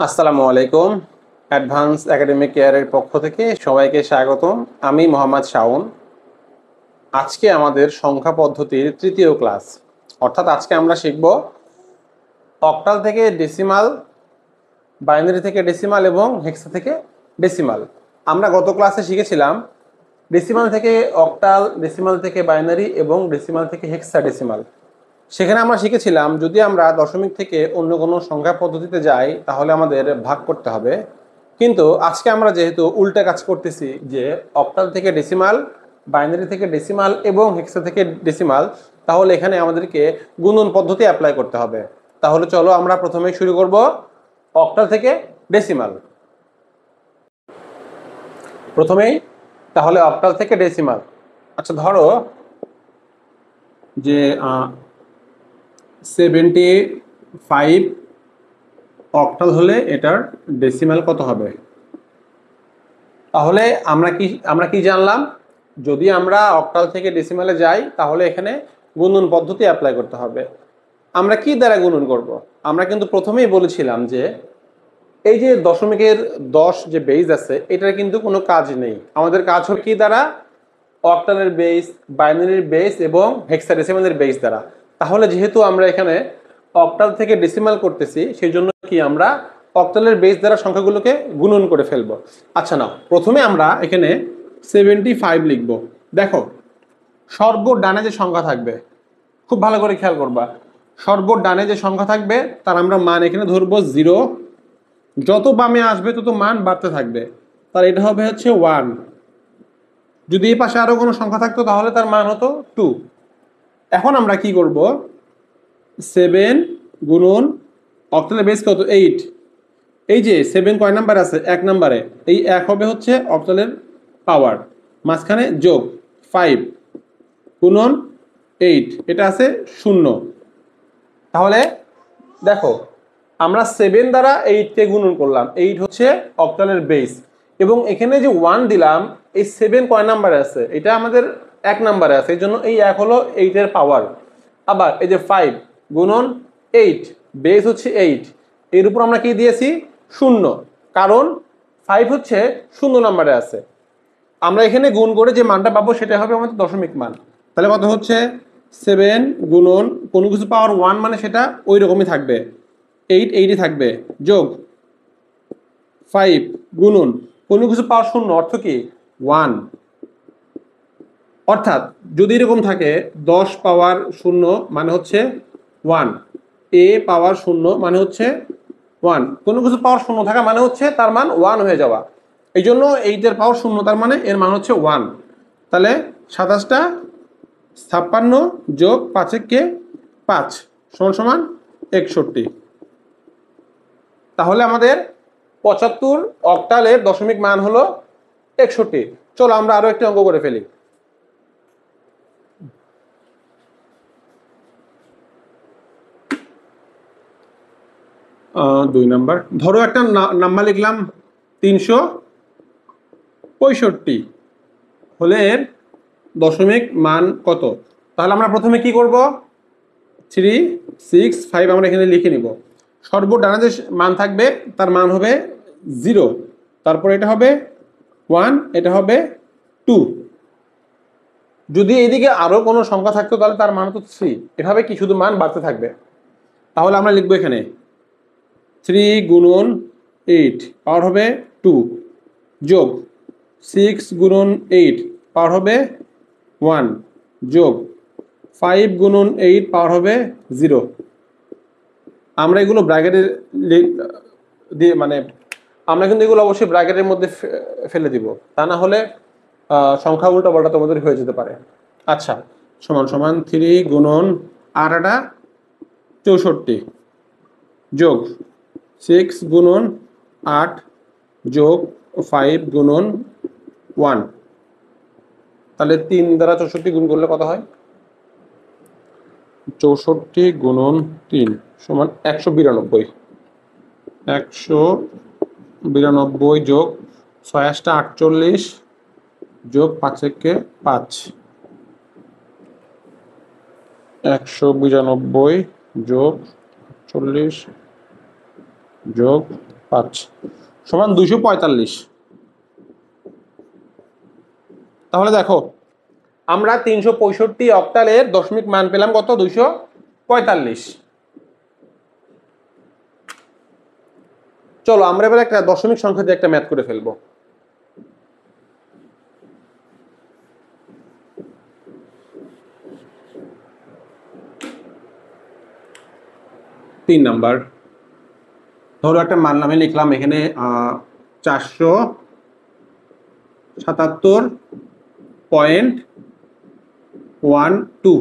আসসালামু আলাইকুম। Advance academic কেয়ারের পক্ষ থেকে সবাইকে স্বাগতম। আমি মোহাম্মদ শাওন। আজকে আমাদের সংখ্যা পদ্ধতির তৃতীয় ক্লাস, অর্থাৎ আজকে আমরা শিখব অক্টাল থেকে ডেসিমাল, বাইনারি থেকে ডেসিমাল এবং হেক্সা থেকে ডেসিমাল। আমরা গত ক্লাসে শিখেছিলাম ডেসিমাল থেকে অক্টাল, ডেসিমাল থেকে বাইনারি এবং ডেসিমাল থেকে হেক্সা ডেসিমাল। সেখানে আমরা শিখেছিলাম যদি আমরা দশমিক থেকে অন্য কোনো সংখ্যা পদ্ধতিতে যাই তাহলে আমাদের ভাগ করতে হবে। কিন্তু আজকে আমরা যেহেতু উল্টা কাজ করতেছি, যে অক্টাল থেকে ডেসিমাল, বাইনারি থেকে ডেসিমাল এবং হেক্সা থেকে ডেসিমাল, তাহলে এখানে আমাদেরকে গুণন পদ্ধতি অ্যাপ্লাই করতে হবে। তাহলে চলো আমরা প্রথমে শুরু করব অক্টাল থেকে ডেসিমাল। প্রথমেই তাহলে অক্টাল থেকে ডেসিমাল। আচ্ছা, ধরো যে 75 অক্টাল হলে এটার ডেসিমাল কত হবে? তাহলে আমরা কি জানলাম? যদি আমরা অক্টাল থেকে ডেসিমালে যাই তাহলে এখানে গুণন পদ্ধতি অ্যাপ্লাই করতে হবে। আমরা কি দ্বারা গুণন করব? আমরা কিন্তু প্রথমেই বলেছিলাম যে এই যে দশমিকের 10 যে বেস আছে, এটার কিন্তু কোনো কাজ নেই। আমাদের কাজ হলো কি দ্বারা? অক্টালের বেস, বাইনারির বেস এবং হেক্সাডেসিমালের বেস দ্বারা। তাহলে যেহেতু আমরা এখানে অক্টাল থেকে ডেসিমাল করতেছি, সেই জন্য কি আমরা অক্টালের বেস দ্বারা সংখ্যাগুলোকে গুণন করে ফেলবো। আচ্ছা, নাও প্রথমে আমরা এখানে 75 লিখব। দেখো, সর্বডানে যে সংখ্যা থাকবে, খুব ভালো করে খেয়াল করবা, সর্বডানে যে সংখ্যা থাকবে তার আমরা মান এখানে ধরবো 0। যত বামে আসবে তত মান বাড়তে থাকবে, তার এটা হবে হচ্ছে 1। যদি এই পাশে আরো কোনো সংখ্যা থাকতো তাহলে তার মান হতো 2। এখন আমরা কি করব? 7 গুণন অক্টালের বেস কত? 8। এই যে 7 কয় নাম্বার আছে? 1 নাম্বারে। এই 1 হবে হচ্ছে অক্টালের পাওয়ার, মাঝখানে যোগ 5 গুণন 8, এটা আছে 0। তাহলে দেখো, আমরা 7 দ্বারা 8কে গুণন করলাম, 8 হচ্ছে অক্টালের বেস, এবং এখানে যে 1 দিলাম, এই 7 কয় নাম্বারে আছে? এটা আমাদের 1 নাম্বারে আছে, এই জন্য এই 1 হলো 8 এর পাওয়ার। আবার এই যে 5 গুণন 8, বেস হচ্ছে 8, এর উপর আমরা কি দিয়েছি? 0, কারণ 5 হচ্ছে 0 নাম্বারে আছে। আমরা এখানে গুণ করে যে মানটা পাবো সেটা হবে আমাদের দশমিক মান। তাহলে কত হচ্ছে? 7 গুণন কোনো কিছু পাওয়ার 1 মানে সেটা ওই রকমই থাকবে, 8 8ই থাকবে, যোগ 5 গুণন কোনো কিছু পাওয়ার 0 অর্থ কি? 1। অর্থাৎ যদি এরকম থাকে 10 পাওয়ার 0 মানে হচ্ছে 1, a পাওয়ার 0 মানে হচ্ছে 1, কোনো কিছু পাওয়ার 0 থাকা মানে হচ্ছে তার মান 1 হয়ে যাওয়া। এই জন্য 8 এর পাওয়ার 0, তার মানে এর মান হচ্ছে 1। তাহলে 27টা 56 যোগ 5 কে 5 সমান সমান 61। তাহলে আমাদের 75 অক্টালের দশমিক মান হলো 61। চলো আমরা আরো একটি অঙ্ক করে ফেলি। দুই নাম্বার, ধরো একটা নাম্বার লিখলাম 365 হলে এর দশমিক মান কত? তাহলে আমরা প্রথমে কি করব? 3 6 5 আমরা এখানে লিখে নিব। সর্বডানে যে মান থাকবে তার মান হবে 0, তারপর এটা হবে 1, এটা হবে 2। যদি এইদিকে আরো কোনো সংখ্যা থাকতো তাহলে তার মান হতো 3। এভাবে কি শুধু মান বাড়তে থাকবে। তাহলে আমরা লিখবো এখানে 3 গুণন 8 পাওয়ার হবে 2, যোগ 6 গুণন 8 পাওয়ার হবে 1, যোগ 5 গুণন 8 পাওয়ার হবে 0। আমরা এগুলো ব্র্যাকেটের দিয়ে, মানে আমরা কিন্তু এগুলো অবশ্যই ব্র্যাকেটের মধ্যে ফেলে দিব, তা না হলে সংখ্যা উল্টা পাল্টা তোমাদের হয়ে যেতে পারে। আচ্ছা, সমান সমান 3 গুণন 8 64 যোগ 6 গুণন 8 যোগ 5 গুণন 1। তাহলে 3 দ্বারা 64 গুণ করলে কত হয়? 64 গুণন 3 সমান 192। 192 যোগ 6 48 যোগ 5 কে 5, 192 যোগ 48 যোগ 5 সমান 245। তাহলে দেখো আমরা 365 অক্টালের দশমিক মান পেলাম কত? 245। চলো আমরা এবার একটা দশমিক সংখ্যা দিয়ে একটা ম্যাথ করে ফেলবো। তিন নাম্বার ধরো একটা মান আমি লিখলাম এখানে 477.12।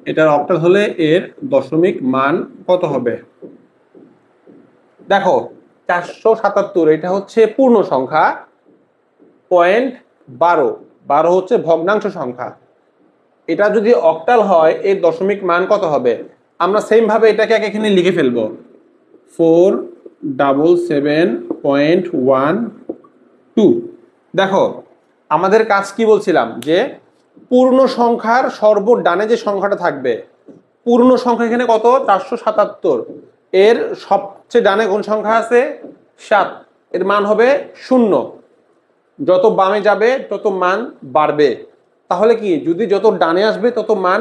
এটার অক্টাল হলে এর দশমিক মান কত হবে? দেখো 477 এটা হচ্ছে পূর্ণ সংখ্যা, 0.12 হচ্ছে ভগ্নাংশ সংখ্যা। এটা যদি অক্টাল হয় এর দশমিক মান কত হবে? আমরা সেম ভাবে এটাকে এখানে লিখে ফেলবো 477.12। দেখো আমাদের কাজ কি বলছিলাম যে পূর্ণ সংখ্যার সর্বডানে যে সংখ্যাটা থাকবে, পূর্ণ সংখ্যা এখানে কত? 477। এর সবচেয়ে ডানে কোন সংখ্যা আছে? 7। এর মান হবে 0। যত বামে যাবে তত মান বাড়বে। তাহলে কি, যদি যত ডানে আসবে তত মান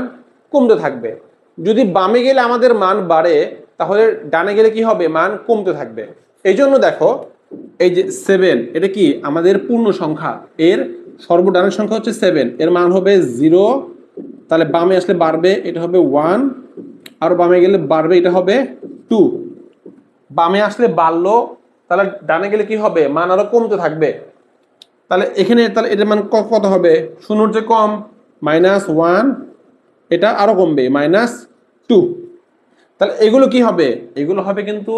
কমতে থাকবে। যদি বামে গেলে আমাদের মান বাড়ে, তাহলে ডানে গেলে কি হবে? মান কমতে থাকবে। এই জন্য দেখো এই যে 7 এটা কি আমাদের পূর্ণ সংখ্যা, এর সর্বডানের সংখ্যা হচ্ছে 7, এর মান হবে 0। তাহলে বামে আসলে বাড়বে, এটা হবে 1। আর বামে গেলে বাড়বে, এটা হবে 2। বামে আসলে বাড়লো, তাহলে ডানে গেলে কি হবে? মান আরো কমতে থাকবে। তাহলে এখানে তাহলে এটার মান কত হবে? 0 যে কম, -1। এটা আরো কমবে, -2। তাহলে এগুলো কি হবে? এগুলো হবে কিন্তু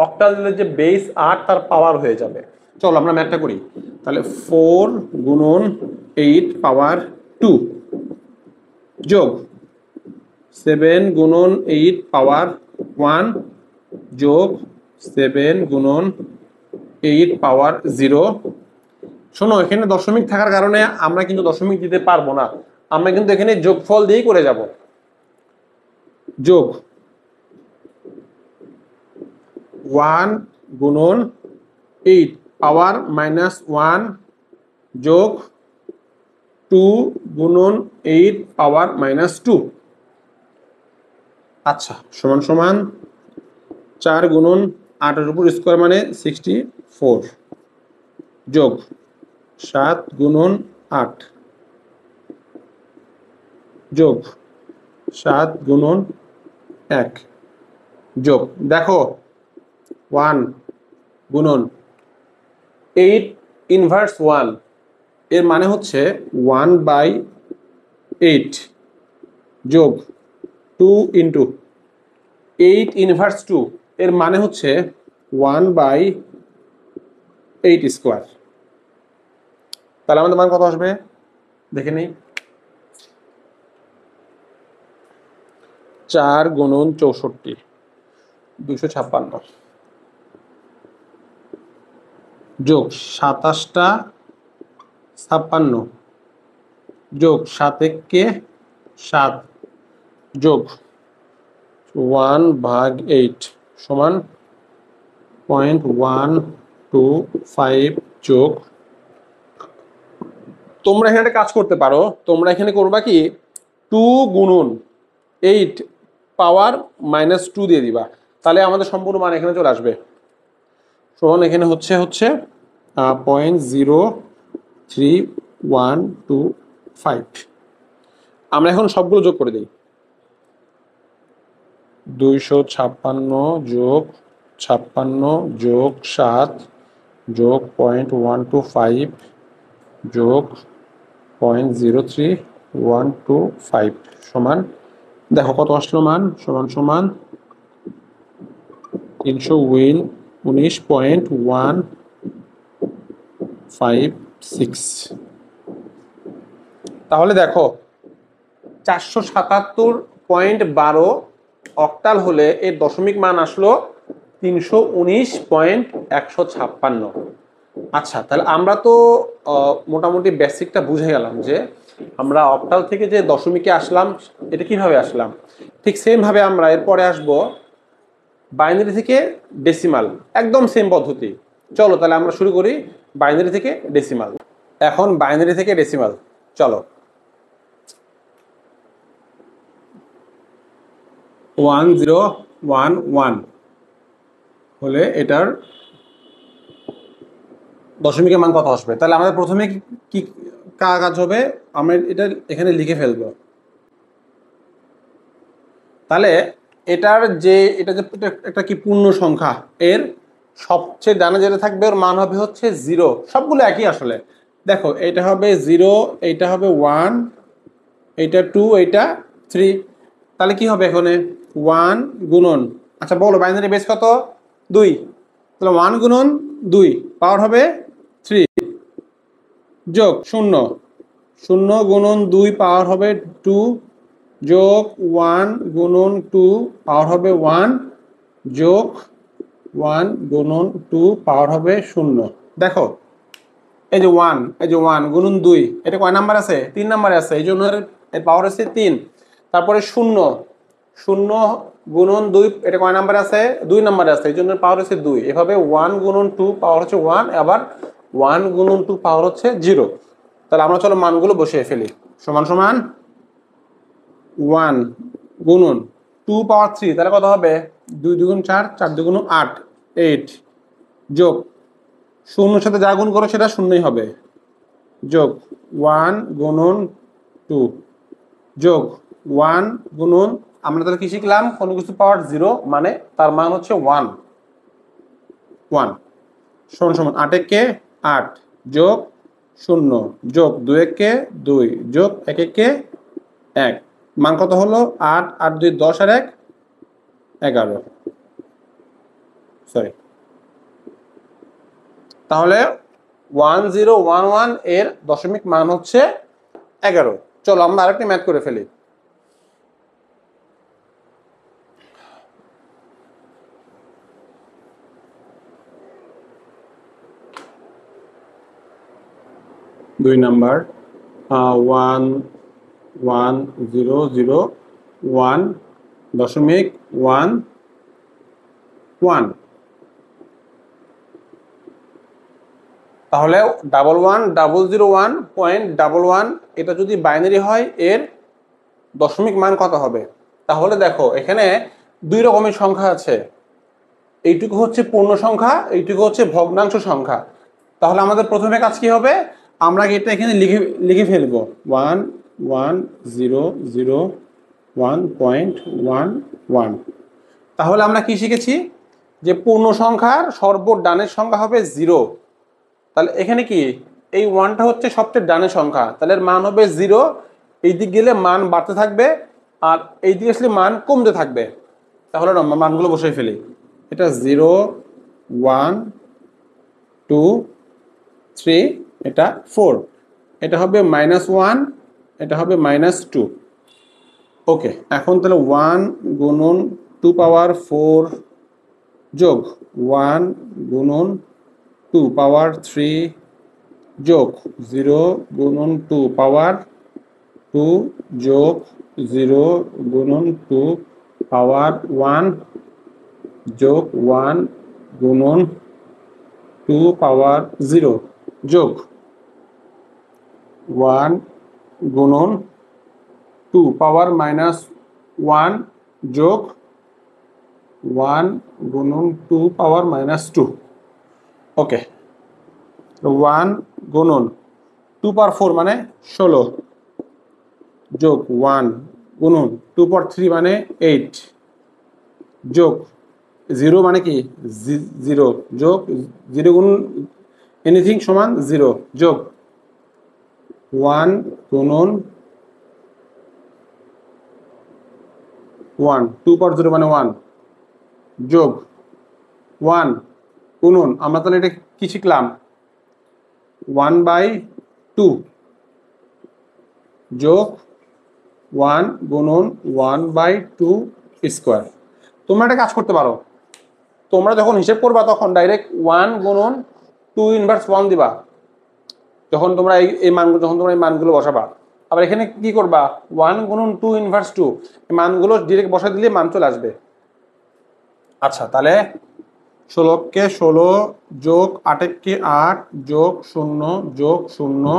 অক্টালের যে বেস 8 তার পাওয়ার হয়ে যাবে। চলো আমরা ম্যাথটা করি। তাহলে 4 গুণন 8 পাওয়ার 2 যোগ 7 গুণন 8 পাওয়ার 1 যোগ 7 গুণন 8 পাওয়ার 0। শোনো এখানে দশমিক থাকার কারণে আমরা কিন্তু দশমিক দিতে পারবো না, আমরা কিন্তু এখানে যোগফল দিয়েই করে যাব। যোগ 1 গুণন 8 পাওয়ার -1 যোগ 2 গুণন 8 পাওয়ার -2। আচ্ছা সমান সমান 4 গুণন 8 এর উপর স্কোয়ার মানে 64 যোগ 7 গুণন 8 যোগ 7 গুণন 1 যোগ দেখো 1 গুণন 8 ইনভার্স 1 এর মানে হচ্ছে 1/8 যোগ 2 ইন্টু 8 ইনভার্স 2 এর মানে হচ্ছে 1/8 স্কোয়ার। তাহলে আমাদের মান কত আসবে দেখে নেই। 4 গুণন 64 256 যোগ 27টা 56 যোগ 7 কে 7 যোগ 1/8 সমান 0.125 যোগ, তোমরা এখানে একটা কাজ করতে পারো, তোমরা এখানে করবা কি 2 গুণন 8 পাওয়ার -2 দিয়ে দিবা, তাহলে আমাদের সম্পূর্ণ মান এখানে চলে আসবে। সমান এখানে হচ্ছে 0.03125। আমরা এখন সবগুলো যোগ করে দিই। 256 যোগ 56 যোগ 7 যোগ 0.125 যোগ 0.03125 সমান দেখো কত আসলো মান, সমান সমান 319.156। তাহলে দেখো 477.12 অক্টাল হলে এর দশমিক মান আসলো 319.156। আচ্ছা তাহলে আমরা তো মোটামুটি বেসিকটা বুঝে গেলাম যে আমরা অক্টাল থেকে যে দশমিকে আসলাম এটা কিভাবে আসলাম। ঠিক সেম ভাবে আমরা এরপরে আসবো বাইনারি থেকে ডেসিমাল, একদম সেম পদ্ধতি। চলো তাহলে আমরা শুরু করি বাইনারি থেকে ডেসিমাল। এখন বাইনারি থেকে ডেসিমাল, চলো। 1011 হলে এটার দশমিকের মান কত আসবে? তাহলে আমাদের প্রথমে কি কাজ হবে, আমরা এটা এখানে লিখে ফেলবো। তাহলে এটা যে একটা কি পূর্ণ সংখ্যা, এর সবচেয়ে ডানে যেটা থাকবে ওর মান হবে হচ্ছে 0। সবগুলো একই আসলে। দেখো এটা হবে 0, এইটা হবে 1, এইটা 2, এইটা 3। তাহলে কি হবে এখানে 1 গুণন, আচ্ছা বলো বাইনারি বেস কত? 2। তাহলে 1 গুণন 2 পাওয়ার হবে 3 যোগ 0, 0 গুণন 2 পাওয়ার হবে 2 যোগ 1 গুণন 2 পাওয়ার হবে 1 যোগ 1 গুণন 2 পাওয়ার হবে 0। দেখো এই যে 1, এই যে 1 গুণন 2, এটা কয় নাম্বার আছে? 3 নাম্বারে আছে, এই জন্য এর পাওয়ার আছে 3। তারপরে 0, 0 গুণন 2, এটা কয় নাম্বারে আছে? 2 নাম্বারে আছে, এই জন্য পাওয়ার হচ্ছে 2। এভাবে 1 গুণন 2 পাওয়ার হচ্ছে 1, আবার 1 গুণন 2 পাওয়ার হচ্ছে 0। তাহলে আমরা চলো মানগুলো বসিয়ে ফেলি। সমান সমান 1 গুণন 2 পাওয়ার 3, তাহলে কত হবে? 2 দুগুণ 4, 4 দুগুণ 8, 8 যোগ 0 সাথে যা গুণ করো সেটা শূন্যই হবে, যোগ 1 গুণন 2 যোগ 1 গুণন, আমরা তাহলে কি শিখলাম? কোনো কিছু পাওয়ার 0 মানে তার মান হচ্ছে 1 1 সমান সমান 8 কে 8 যোগ 0 যোগ 2 কে 2 যোগ 1 কে 1, মান কত হলো? 8, 8 2 10 আর 1 11, সরি। তাহলে 1011 এর দশমিক মান হচ্ছে 11। চলো আমরা আরেকটা ম্যাথ করে ফেলি। দুই নাম্বার 1101.11, তাহলে 1101.11 এটা যদি বাইনারি হয় এর দশমিক মান কত হবে? তাহলে দেখো এখানে দুই রকমের সংখ্যা আছে, এইটুকু হচ্ছে পূর্ণ সংখ্যা, এইটুকু হচ্ছে ভগ্নাংশ সংখ্যা। তাহলে আমাদের প্রথমে কাজ কি হবে? আমরা এটা এখানে লিখে ফেলবো 1101.11। তাহলে আমরা কি শিখেছি? যে পূর্ণ সংখ্যার সর্বডানের সংখ্যা হবে 0। তাহলে এখানে কি এই 1টা হচ্ছে সবচেয়ে ডানের সংখ্যা, তাহলে এর মান হবে 0। এই দিক গেলে মান বাড়তে থাকবে আর এই দিকে আসলে মান কমতে থাকবে। তাহলে মানগুলো বসে ফেলি। এটা 0, 1, 2, 3, এটা 4, এটা হবে -1, এটা হবে -2। ওকে, এখন তাহলে 1 গুণন 2 পাওয়ার 4 যোগ 1 গুণন 2 পাওয়ার 3 যোগ 0 গুণন 2 পাওয়ার 2 যোগ 0 গুণন 2 পাওয়ার 1 যোগ 1 গুণন 2 পাওয়ার 0 যোগ 1 গুণন 2 পাওয়ার -1 যোগ 1 গুণন 2 পাওয়ার -2। ওকে, 1 গুণন 2 পাওয়ার 4 মানে 16 যোগ 1 গুণন 2 পাওয়ার 3 মানে 8 যোগ 0 মানে কি 0 যোগ 0 গুণ এনিথিং সমান 0 যোগ 1 গুণন 1 2 পাওয়ার 0 মানে 1 যোগ 1 গুণন, আমরা তাহলে এটা কি শিখলাম? 1/2 যোগ 1 গুণন 1/2 স্কোয়ার। তোমরা একটা কাজ করতে পারো, তোমরা যখন হিসেব করবা তখন ডাইরেক্ট 1 গুণন 2 ইনভার্স 1 দিবা যখন তোমরা এই মানগুলো, যখন তোমরা এই মানগুলো বসাবা। আবার এখানে কি করবা? 1 গুণন 2 ইনভার্স 2, এই মানগুলো ডিরেক্ট বসা দিলে মান চলে আসবে। আচ্ছা, তাহলে 16কে 16 যোগ 8কে 8 যোগ 0 যোগ 0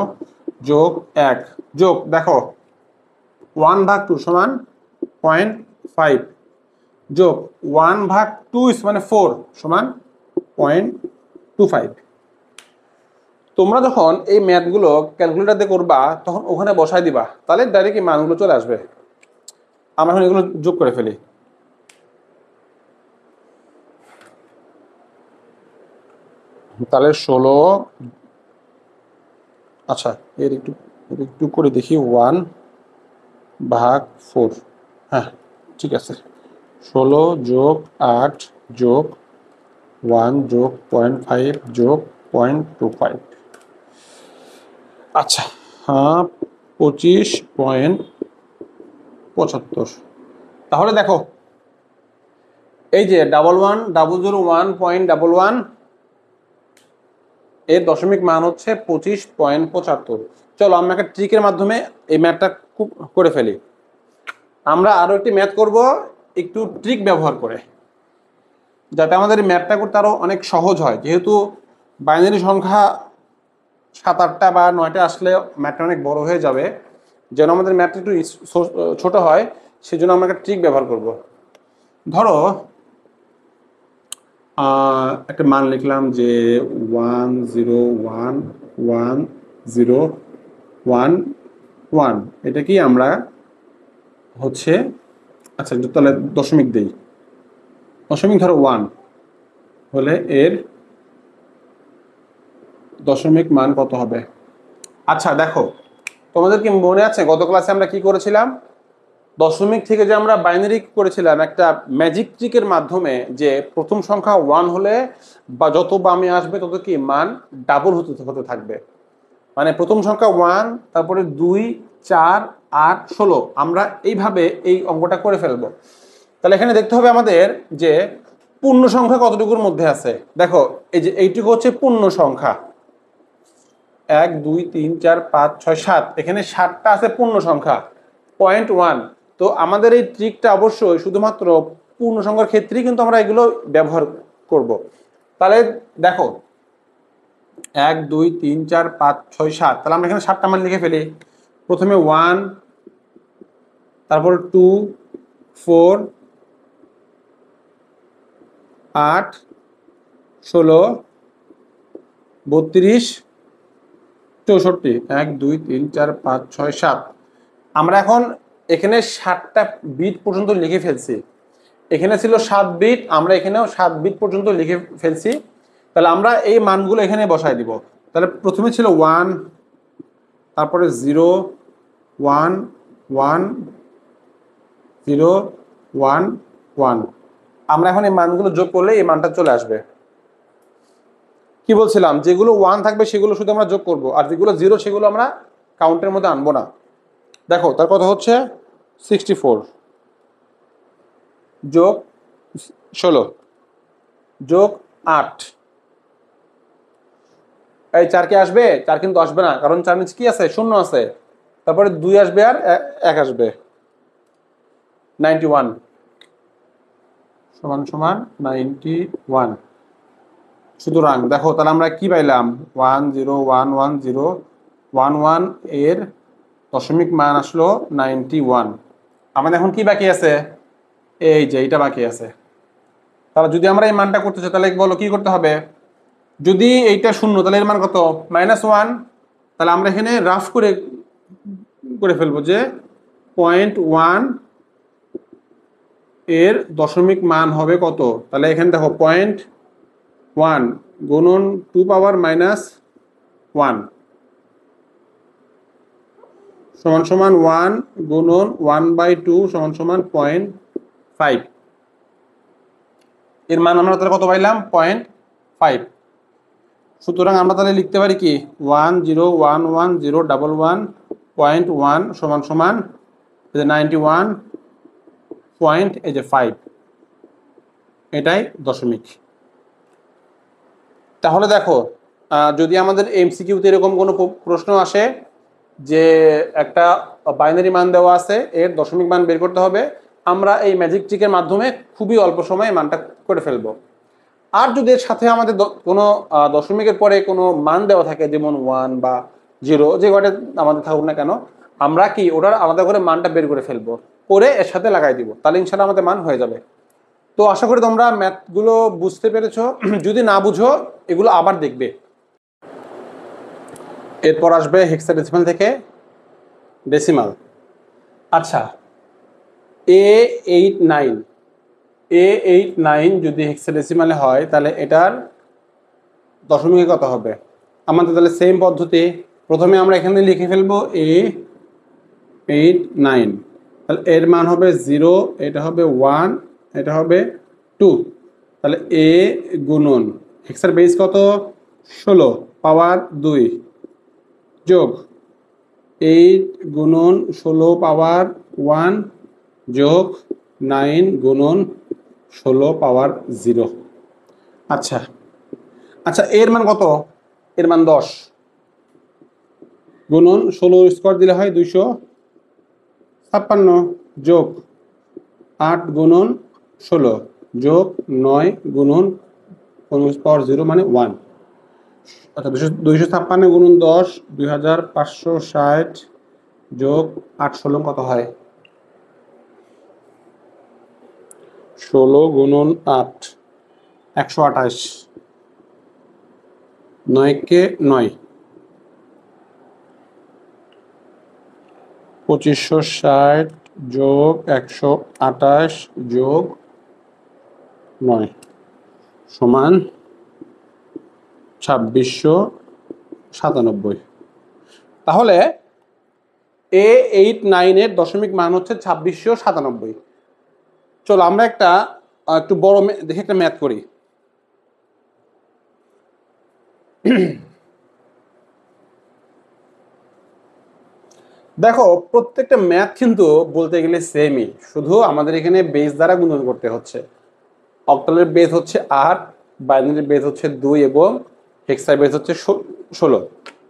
যোগ 1 যোগ দেখো 1/2 সমান 0.5 যোগ 1/2 মানে 4 সমান 0.25। তোমরা যখন এই ম্যাথগুলো ক্যালকুলেটর করবা তখন ওখানে বসাই দিবা, তাহলে ডাইরেক্ট এই মানগুলো চলে আসবে। আমরা এখন এগুলো যোগ করে ফেলি। তাহলে 16, আচ্ছা এর একটু করে দেখি 1/4, হ্যাঁ ঠিক আছে। 16 যোগ 8 যোগ 1 যোগ 0.5 যোগ 0.25, আচ্ছা হ্যাঁ 25.75। তাহলে দেখো এই যে 11,001.11 এর দশমিক মান হচ্ছে 25.75। চলো আমরা একটা ট্রিকের মাধ্যমে এই ম্যাথটা করে ফেলি। আমরা আরো একটি ম্যাথ করব একটু ট্রিক ব্যবহার করে, যাতে আমাদের এই ম্যাথটা করতে আরো অনেক সহজ হয়। যেহেতু বাইনারি সংখ্যা 7-8টা বা 9টা আসলে ম্যাথটা অনেক বড় হয়ে যাবে, যেন আমাদের ম্যাথটা একটু ছোট হয় সেজন্য আমরা একটা ট্রিক ব্যবহার করব। ধরো একটা মান লিখলাম যে 1011011, এটা কি আমরা হচ্ছে, আচ্ছা তাহলে দশমিক দেই, দশমিক ধরো 1 হলে এর দশমিক মান কত হবে? আচ্ছা দেখো, তোমাদের কি মনে আছে গত ক্লাসে আমরা কি করেছিলাম? দশমিক থেকে যে আমরা বাইনারি করেছিলাম একটা ম্যাজিক ট্রিকের মাধ্যমে, যে প্রথম সংখ্যা 1 হলে বা যত বামে আসবে তত কি মান ডাবল হতে থাকবে। মানে প্রথম সংখ্যা 1, তারপরে 2, 4, 8, 16, আমরা এইভাবে এই অঙ্কটা করে ফেলবো। তাহলে এখানে দেখতে হবে আমাদের যে পূর্ণ সংখ্যা কতটুকুর মধ্যে আছে। দেখো এই যে এইটুকু হচ্ছে পূর্ণ সংখ্যা, 1 2 3 4 5 6 7, এখানে 7টা আছে পূর্ণ সংখ্যা 0.1। তো আমাদের এই ট্রিকটা অবশ্যই শুধুমাত্র পূর্ণ সংখ্যার ক্ষেত্রেই কিন্তু আমরা এগুলো ব্যবহার করব। তাহলে দেখো 1 2 3 4 5 6 7, তাহলে আমরা এখানে 7টা মান লিখে ফেলি। প্রথমে 1, তারপর 2, 4, 8, 16, 32, 64, 1 2 3 4 5 6 7। আমরা এখন এখানে 7টা বিট পর্যন্ত লিখে ফেলছি। এখানে ছিল 7 বিট, আমরা এখানেও 7 বিট পর্যন্ত লিখে ফেলছি। তাহলে আমরা এই মানগুলো এখানে বসাই দিব। তাহলে প্রথমে ছিল 1, তারপরে 0 1 1 0 1 1। আমরা এখন এই মানগুলো যোগ করলে এই মানটা চলে আসবে। কি বলছিলাম, যেগুলো 1 থাকবে সেগুলো শুধু আমরা যোগ করব, আর যেগুলো 0 সেগুলো আমরা কাউন্টের মধ্যে আনবো না। দেখো তার কথা হচ্ছে 64 যোগ 16 যোগ 8, এই 4 কে আসবে? 4 কিন্তু আসবে না, কারণ 4 নিচে কি আছে? 0 আছে। তারপরে 2 আসবে আর 1 আসবে, 91 সমান সমান 91। সুতরাং দেখো তাহলে আমরা কি পাইলাম? 1011011 এর দশমিক মান আসলো 91। আমাদের এখন কি বাকি আছে? এই যে এইটা বাকি আছে। তাহলে যদি আমরা এই মানটা করতে চাই তাহলে বলো কি করতে হবে? যদি এইটা 0 তাহলে এর মান কত? -1। তাহলে আমরা এখানে রাফ করে ফেলবো যে 0.1 এর দশমিক মান হবে কত? তাহলে এখানে দেখো 0.1 গুণন 2 পাওয়ার -1 সমান সমান 1 গুণন 1/2 সমান সমান 0.5। এর মান আমরা তাহলে কত পাইলাম? 0.5। সুতরাং আমরা তাহলে লিখতে পারি কি 1011011.1 সমান সমান 91.5, এটাই দশমিক। তাহলে দেখো যদি আমাদের এমসিকিউতে এরকম কোনো প্রশ্ন আসে যে একটা বাইনারি মান দেওয়া আছে, এর দশমিক মান বের করতে হবে, আমরা এই ম্যাজিক ট্রিকের মাধ্যমে খুবই অল্প সময়ে মানটা করে ফেলবো। আর যদি এর সাথে আমাদের কোনো দশমিকের পরে কোনো মান দেওয়া থাকে, যেমন 1 বা 0, যে কয়টা আমাদের থাকুক না কেন, আমরা কি ওটার আলাদা করে মানটা বের করে ফেলবো, করে এর সাথে লাগাই দিব, তাহলে ইনশাআল্লাহ আমাদের মান হয়ে যাবে। তো আশা করি তোমরা ম্যাথগুলো বুঝতে পেরেছো। যদি না বুঝো এগুলো আবার দেখবে। এরপর আসবে হেক্সাডেসিমাল থেকে ডেসিমাল। আচ্ছা, A89 যদি হেক্সাডেসিমালে হয় তাহলে এটার দশমিকে কত হবে? আমাদের তাহলে সেম পদ্ধতি, প্রথমে আমরা এখানে লিখে ফেলবো A89, তাহলে এর মান হবে 0, এটা হবে 1, এটা হবে 2। তাহলে A গুণন হেক্সার বেস কত? 16 পাওয়ার 2 যোগ 8 গুণন 16 পাওয়ার 1 যোগ 9 গুণন 16 পাওয়ার 0। আচ্ছা আচ্ছা, এর মান কত? এর মান 10 গুণন 16 স্কোয়ার দিলে হয় 256 যোগ 8 গুণন 16 যোগ 9 গুণন 15 পাওয়ার 0 মানে 1। আচ্ছা, 256 গুণন 10 2560 যোগ 8 16 কত হয়? 16 গুণন 8 128, 9 কে 9, 2560 যোগ 128 যোগ 9 সমান 2697। তাহলে A89 এর দশমিক মান হচ্ছে 2697। চলো আমরা একটু বড় দেখে একটা ম্যাথ করি। দেখো, প্রত্যেকটা ম্যাথ কিন্তু বলতে গেলে সেমই, শুধু আমাদের এখানে বেস দ্বারা গুণন করতে হচ্ছে। অক্টালের বেস হচ্ছে 8, বাইনারির বেস হচ্ছে 2 এবং হেক্সার বেস হচ্ছে 16।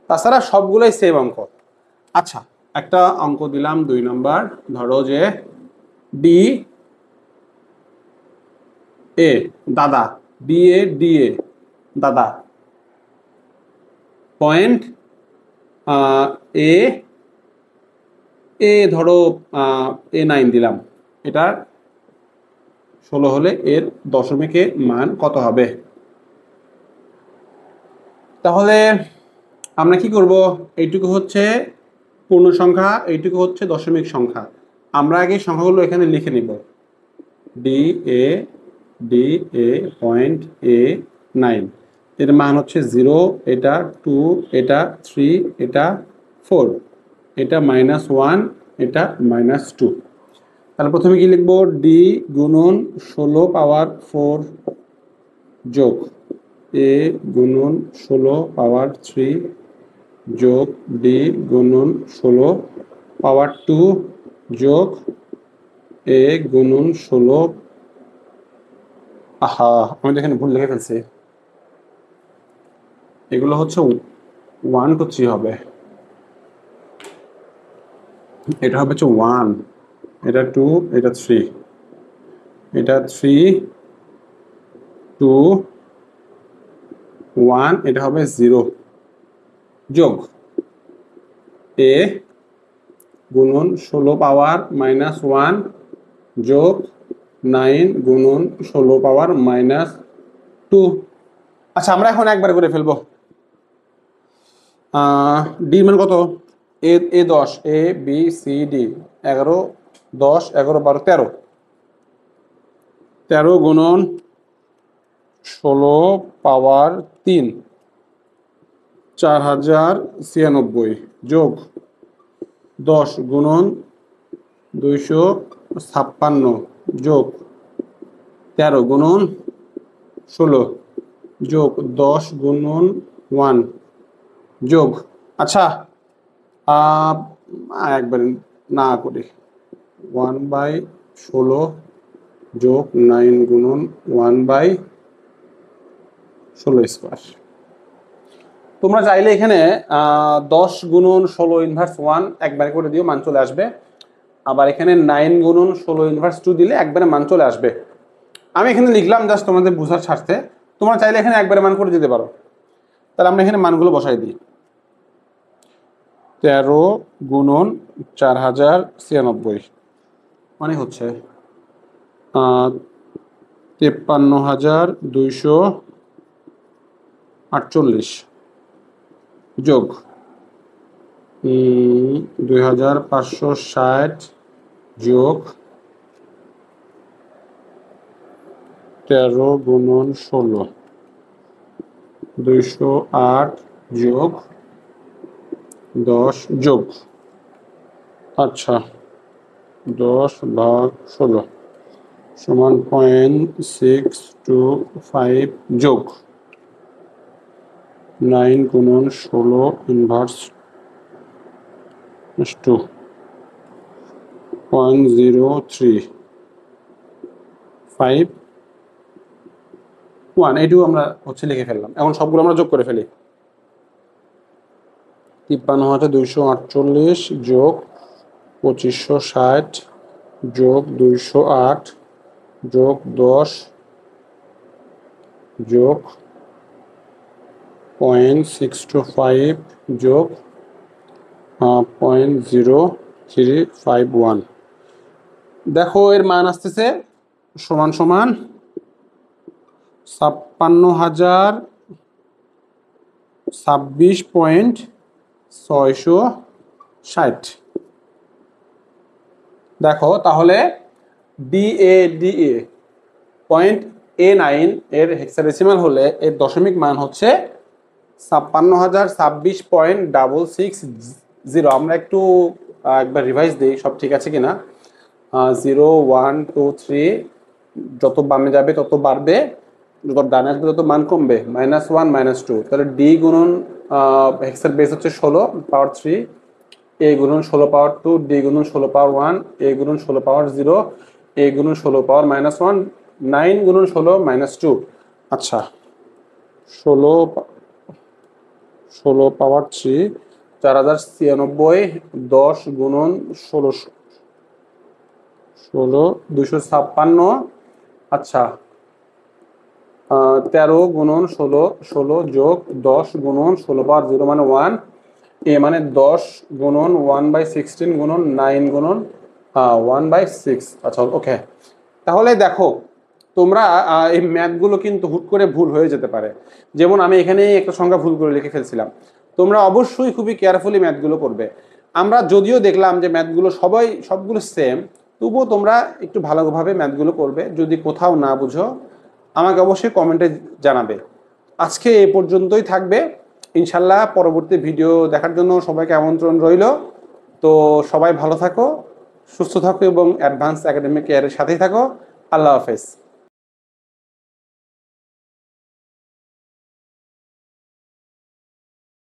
তাছাড়া সবগুলোই সেম অঙ্ক। আচ্ছা, একটা অঙ্ক দিলাম 2 নম্বর। ধরো যে ডি এ দাদা, ডি এ দাদা, পয়েন্ট এ ধরো A9 দিলাম, এটা 16 হলে এর দশমিকে মান কত হবে? তাহলে আমরা কি করব? এইটুকু হচ্ছে পূর্ণ সংখ্যা, এইটুকু হচ্ছে দশমিক সংখ্যা। আমরা আগে সংখ্যাগুলো এখানে লিখে নিব। ডি এ পয়েন্ট A9, এর মান হচ্ছে 0, এটা 2, এটা 3, এটা 4, এটা -1, এটা -2। তাহলে প্রথমে কি লিখব? ডি গুণন 16 পাওয়ার 4 যোগ এ গুণন 16 পাওয়ার 3 যোগ ডি গুণন 16 পাওয়ার 2 যোগ এ গুণন 16। আহা, আমি তো এখানে ভুল লিখে ফেলছি। এগুলো হচ্ছে 1 to 3 হবে। এটা হবে হচ্ছে 1, এটা 2, এটা 3, এটা 3 2 1, এটা হবে 0 যোগ এ গুণন 16 পাওয়ার -1 যোগ 9 গুণন 16 পাওয়ার -2। আচ্ছা, আমরা এখন একবার করে ফেলবো। ডি মান কত? এ 10, এ বি সি ডি 11 10 11 12 13, 13 গুণন 16 পাওয়ার 3 4096 যোগ 10 গুণন 256 যোগ 13 গুণন 16 যোগ 10 গুণন 1 যোগ, আচ্ছা একবার না করি, 1/16 যোগ 9 গুণন 1/16 স্কোয়ার। তোমরা চাইলে এখানে 10 গুণন 16 ইনভার্স 1 একবার করে দিও, মান চলে আসবে। আবার এখানে 9 গুণন 16 ইনভার্স 2 দিলে একবারে মান চলে আসবে। আমি এখানে লিখলাম জাস্ট তোমাদের বোঝার স্বার্থে, তোমরা চাইলে এখানে একবারে মান করে দিতে পারো। তাহলে আমরা এখানে মানগুলো বসাই দিই। 13 গুণন 4096 মানে হচ্ছে 53,248 যোগ 2,560 যোগ 13 গুণন 16 208 যোগ 10 যোগ, আচ্ছা 10/16 সমান 0.625 যোগ 9 গুণন 16 ইনভার্স 2 0.0351 এটুকু আমরা হচ্ছে লিখে ফেললাম। এখন সবগুলো আমরা যোগ করে ফেলি। 53,248 যোগ 2560 যোগ 208 যোগ 10 যোগ 0.625 যোগ 0.0351। দেখো এর মান আসতেছে সমান সমান 56,026.660। দেখো তাহলে DA পয়েন্ট A9 এর হেক্সাডেসিমাল হলে এর দশমিক মান হচ্ছে 56,026.660। আমরা একটু একবার রিভাইজ দিই সব ঠিক আছে কিনা। 0 1 2 3 যত বামে যাবে তত বাড়বে, যত ডানে আসবে তত মান কমবে, -1 -2। তাহলে ডি গুণন হেক্সার বেস হচ্ছে 16 পাওয়ার 3, এ গুণন 16 পাওয়ার 2, ডি গুণন 16 পাওয়ার 1, এ গুণন 16 পাওয়ার 0, এ গুণন 16 পাওয়ার -1, 9 গুণন 16 -2। আচ্ছা 16 পাওয়ার 3 4096, 10 গুণন 16 256। আচ্ছা 13 গুণন 16 16 যোগ 10 গুণন 16 পাওয়ার 0 মানে 1, এ মানে 10 গুণন 1/16 গুণন 9 গুণন 1/6। আচ্ছা ওকে। তাহলে দেখো তোমরা এই ম্যাথগুলো কিন্তু হুট করে ভুল হয়ে যেতে পারে। যেমন আমি এখানে একটা সংখ্যা ভুল করে লিখে ফেলছিলাম। তোমরা অবশ্যই খুবই কেয়ারফুলি ম্যাথগুলো করবে। আমরা যদিও দেখলাম যে ম্যাথগুলো সবগুলো সেম, তবুও তোমরা একটু ভালোভাবে ম্যাথগুলো করবে। যদি কোথাও না বুঝো আমাকে অবশ্যই কমেন্টে জানাবে। আজকে এ পর্যন্তই থাকবে। ইনশাল্লাহ পরবর্তী ভিডিও দেখার জন্য সবাইকে আমন্ত্রণ রইল। তো সবাই ভালো থাকো, সুস্থ থাকো এবং অ্যাডভান্স একাডেমিক কেয়ারের সাথেই থাকো। আল্লাহ হাফেজ।